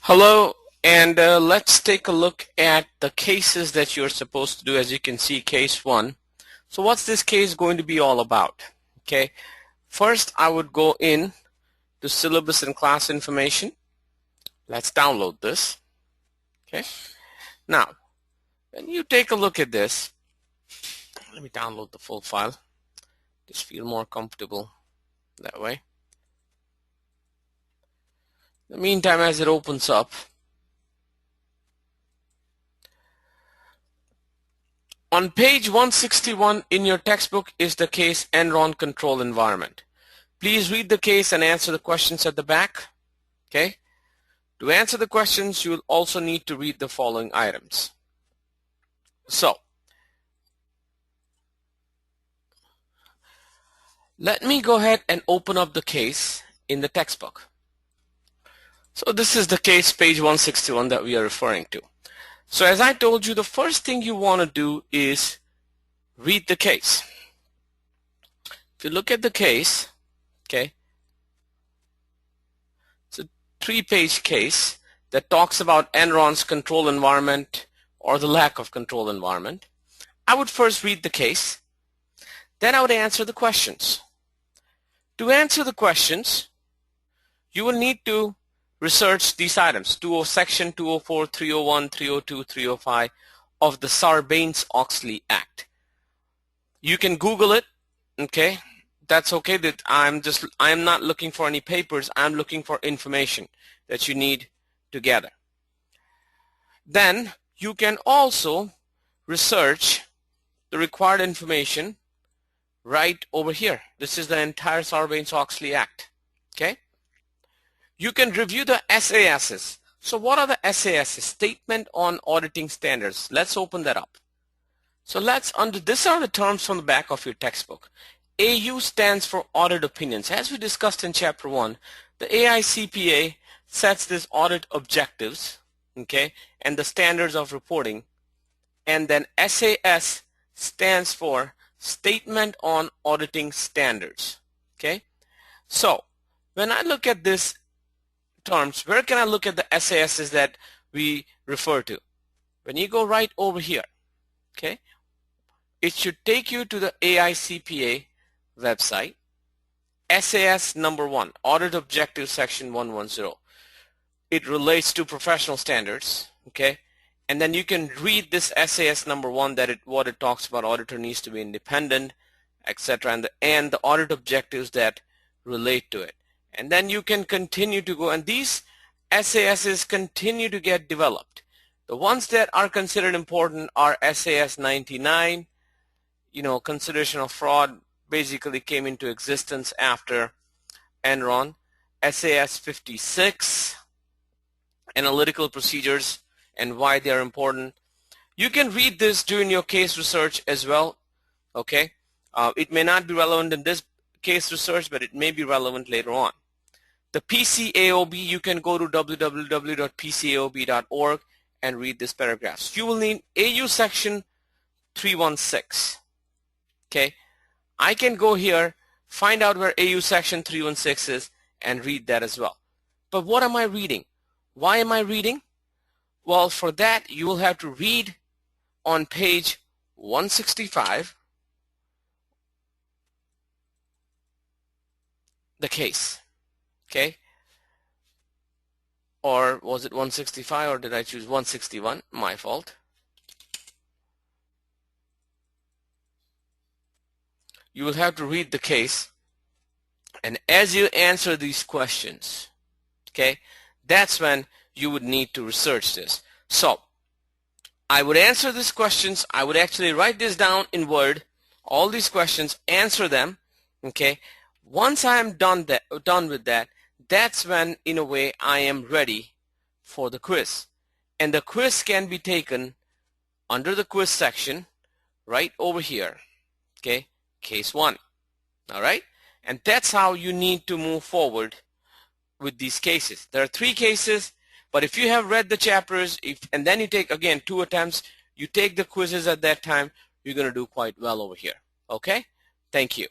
Hello, and let's take a look at the cases that you're supposed to do. As you can see, case 1. So what's this case going to be all about? Okay, first I would go in to syllabus and class information. Let's download this. Okay, now when you take a look at this, let me download the full file. Just feel more comfortable that way. In the meantime, as it opens up, on page 161 in your textbook is the case Enron control environment. Please read the case and answer the questions at the back. Okay. To answer the questions, you will also need to read the following items. So, let me go ahead and open up the case in the textbook. So this is the case page 161 that we are referring to. So as I told you, the first thing you want to do is read the case. If you look at the case, okay, it's a 3-page case that talks about Enron's control environment or the lack of control environment. I would first read the case, then I would answer the questions. To answer the questions, you will need to research these items, section 204, 301, 302, 305 of the Sarbanes-Oxley Act. You can Google it, okay? That's okay. That I'm not looking for any papers. I'm looking for information that you need to gather. Then you can also research the required information right over here. This is the entire Sarbanes-Oxley Act, okay? You can review the SASs. So what are the SASs? Statement on Auditing Standards. Let's open that up. So these are the terms from the back of your textbook. AU stands for Audit Opinions. As we discussed in Chapter 1, the AICPA sets these audit objectives, okay, and the standards of reporting. And then SAS stands for Statement on Auditing Standards, okay? So when I look at this terms, where can I look at the SASs that we refer to? When you go right over here, okay, it should take you to the AICPA website. SAS number 1, Audit Objective Section 110. It relates to professional standards, okay, and then you can read this SAS number 1 what it talks about. Auditor needs to be independent, etc., and the audit objectives that relate to it. And then you can continue to go, and these SASs continue to get developed. The ones that are considered important are SAS 99, consideration of fraud basically came into existence after Enron. SAS 56, analytical procedures and why they are important. You can read this during your case research as well, okay? It may not be relevant in this case research, but it may be relevant later on. The PCAOB, you can go to www.pcaob.org and read this paragraphs. You will need AU section 316. Okay, I can go here, find out where AU section 316 is, and read that as well. But what am I reading? Why am I reading? Well, for that you will have to read on page 165 the case. Okay, or was it 165 or did I choose 161? My fault. You will have to read the case, and as you answer these questions, okay, that's when you would need to research this. So I would answer these questions. I would actually write this down in Word, all these questions, answer them, okay. Once I am done with that, that's when, in a way, I am ready for the quiz. And the quiz can be taken under the quiz section right over here, okay, case 1. All right, and that's how you need to move forward with these cases. There are 3 cases, but if you have read the chapters, and then you take, again, 2 attempts, you take the quizzes at that time, you're going to do quite well over here. Okay, thank you.